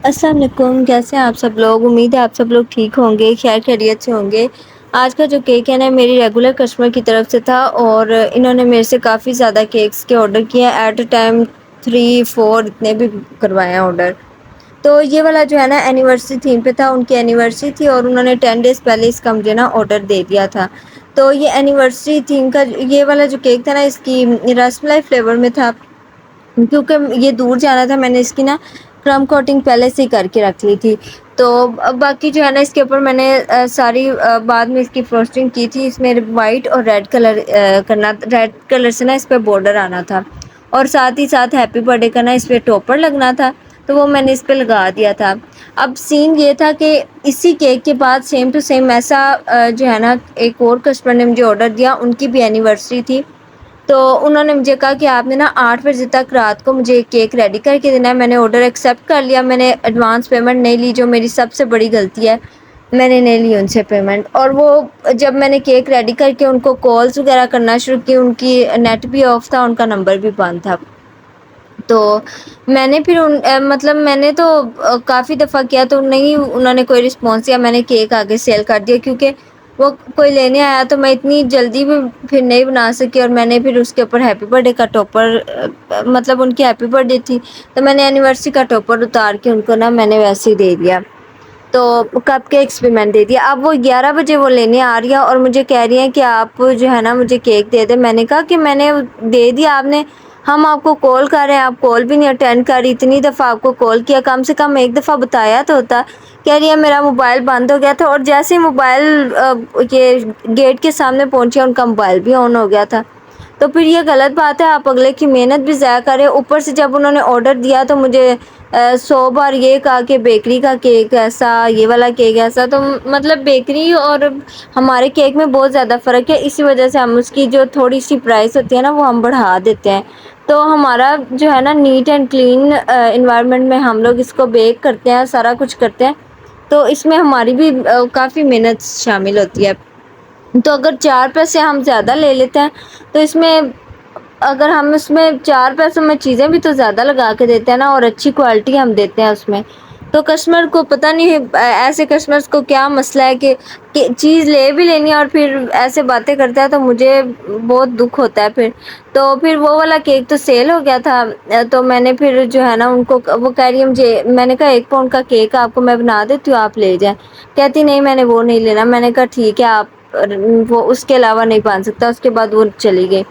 السلام علیکم، کیسے ہیں آپ سب لوگ؟ امید ہے آپ سب لوگ ٹھیک ہوں گے، خیر خیریت سے ہوں گے۔ آج کا جو کیک ہے نا میری ریگولر کسٹمر کی طرف سے تھا، اور انہوں نے میرے سے کافی زیادہ کیکس کے آرڈر کیے ہیں، ایٹ اے ٹائم 3 4 اتنے بھی کروائے ہیں آرڈر۔ تو یہ والا جو ہے نا اینیورسری تھیم پہ تھا، ان کی اینیورسری تھی اور انہوں نے 10 days پہلے اس کا مجھے نا آرڈر دے دیا تھا۔ تو یہ اینیورسری تھیم کا یہ والا جو کیک تھا نا، اس کی رس ملائی فلیور میں تھا، کیونکہ یہ دور جانا تھا، میں نے اس کی نا کرم کوٹنگ پہلے سے ہی کر کے رکھ لی تھی۔ تو باقی جو ہے نا اس کے اوپر میں نے ساری بعد میں اس کی فروسٹنگ کی تھی، اس میں وائٹ اور ریڈ کلر کرنا، ریڈ کلر سے نا اس پہ بارڈر آنا تھا، اور ساتھ ہی ساتھ ہیپی برتھڈے کا نا اس پہ ٹاپر لگنا تھا، تو وہ میں نے اس پہ لگا دیا تھا۔ اب سین یہ تھا کہ اسی کیک کے بعد سیم ٹو سیم ایسا جو ہے نا ایک اور کسٹمر نے مجھے آرڈر دیا، ان کی بھی اینیورسری تھی، تو انہوں نے مجھے کہا کہ آپ نے نا 8 بجے تک رات کو مجھے کیک ریڈی کر کے دینا ہے۔ میں نے آرڈر ایکسیپٹ کر لیا، میں نے ایڈوانس پیمنٹ نہیں لی، جو میری سب سے بڑی غلطی ہے، میں نے نہیں لی ان سے پیمنٹ۔ اور وہ جب میں نے کیک ریڈی کر کے ان کو کالز وغیرہ کرنا شروع کی، ان کی نیٹ بھی آف تھا، ان کا نمبر بھی بند تھا، تو میں نے پھر مطلب میں نے تو کافی دفعہ کیا تو نہیں انہوں نے کوئی رسپانس دیا، میں نے کیک آگے سیل کر دیا، کیونکہ وہ کوئی لینے آیا تو میں اتنی جلدی بھی پھر نہیں بنا سکی، اور میں نے پھر اس کے اوپر ہیپی برتھڈے کا ٹاپر، مطلب ان کی ہیپی برتھڈے تھی تو میں نے اینیورسری کا ٹاپر اتار کے ان کو نا میں نے ویسے ہی دے دیا، تو کپ کیکس بھی میں نے دے دیا۔ اب وہ 11 بجے وہ لینے آ رہی ہے اور مجھے کہہ رہی ہیں کہ آپ جو ہے نا مجھے کیک دے دیں۔ میں نے کہا کہ میں نے دے دیا، آپ نے، ہم آپ کو کال کر رہے ہیں، آپ کال بھی نہیں اٹینڈ کر رہی، اتنی دفعہ آپ کو کال کیا، کم سے کم ایک دفعہ بتایا تو ہوتا۔ کہہ رہی ہے میرا موبائل بند ہو گیا تھا، اور جیسے ہی موبائل یہ گیٹ کے سامنے پہنچے ان کا موبائل بھی آن ہو گیا تھا، تو پھر یہ غلط بات ہے، آپ اگلے کی محنت بھی ضائع کریں۔ اوپر سے جب انہوں نے آرڈر دیا تو مجھے 100 بار یہ کہا کہ بیکری کا کیک ایسا، یہ والا کیک ایسا، تو مطلب بیکری اور ہمارے کیک میں بہت زیادہ فرق ہے، اسی وجہ سے ہم اس کی جو تھوڑی سی پرائس ہوتی ہے نا وہ ہم بڑھا دیتے ہیں۔ تو ہمارا جو ہے نا نیٹ اینڈ کلین انوائرمنٹ میں ہم لوگ اس کو بیک کرتے ہیں، سارا کچھ کرتے ہیں، تو اس میں ہماری بھی کافی محنت شامل ہوتی ہے۔ تو اگر 4 پیسے ہم زیادہ لے لیتے ہیں تو اس میں، اگر ہم اس میں 4 پیسوں میں چیزیں بھی تو زیادہ لگا کے دیتے ہیں نا، اور اچھی کوالٹی ہم دیتے ہیں اس میں، تو کسٹمر کو پتہ نہیں ایسے کسٹمرز کو کیا مسئلہ ہے کہ چیز لے بھی لینی ہے اور پھر ایسے باتیں کرتا ہے، تو مجھے بہت دکھ ہوتا ہے پھر۔ تو پھر وہ والا کیک تو سیل ہو گیا تھا، تو میں نے پھر جو ہے نا ان کو، وہ کہہ رہی ہے مجھے، میں نے کہا 1 پاؤنڈ کا کیک آپ کو میں بنا دیتی ہوں، آپ لے جائیں۔ کہتی نہیں میں نے وہ نہیں لینا، میں نے کہا ٹھیک ہے، آپ وہ اس کے علاوہ نہیں بن سکتا، اس کے بعد وہ چلی گئی۔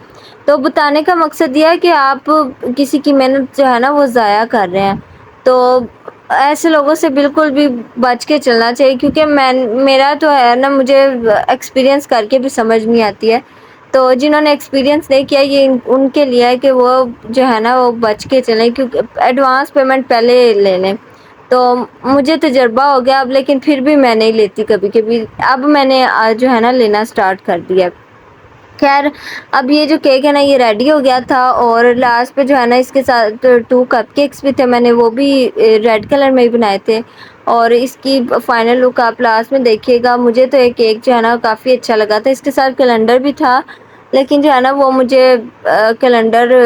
تو بتانے کا مقصد یہ ہے کہ آپ کسی کی محنت جو ہے نا وہ ضائع کر رہے ہیں، تو ایسے لوگوں سے بالکل بھی بچ کے چلنا چاہیے، کیونکہ میرا تو ہے نا، مجھے ایکسپیرینس کر کے بھی سمجھ نہیں آتی ہے، تو جنہوں نے ایکسپیرینس نہیں کیا یہ ان کے لیے ہے کہ وہ جو ہے نا وہ بچ کے چلیں، کیونکہ ایڈوانس پیمنٹ پہلے لے لیں۔ تو مجھے تجربہ ہو گیا اب، لیکن پھر بھی میں نہیں لیتی کبھی کبھی، اب میں نے جو ہے نا لینا سٹارٹ کر دیا۔ خیر اب یہ جو کیک ہے نا یہ ریڈی ہو گیا تھا، اور لاسٹ پہ جو ہے نا اس کے ساتھ 2 کپ کیکس بھی تھے، میں نے وہ بھی ریڈ کلر میں ہی بنائے تھے، اور اس کی فائنل لک آپ لاسٹ میں دیکھیے گا۔ مجھے تو ایک کیک جو ہے نا کافی اچھا لگا تھا، اس کے ساتھ کیلنڈر بھی تھا، لیکن جو ہے نا وہ مجھے کیلنڈر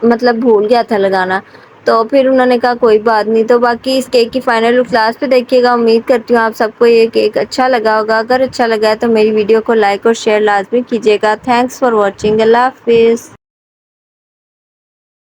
مطلب بھول گیا تھا لگانا، تو پھر انہوں نے کہا کوئی بات نہیں۔ تو باقی اس کیک کی فائنل لک کلاس پہ دیکھیے گا، امید کرتی ہوں آپ سب کو یہ کیک اچھا لگا ہوگا، اگر اچھا لگا ہے تو میری ویڈیو کو لائک اور شیئر لازمی کیجیے گا۔ تھینکس فار واچنگ، اللہ حافظ۔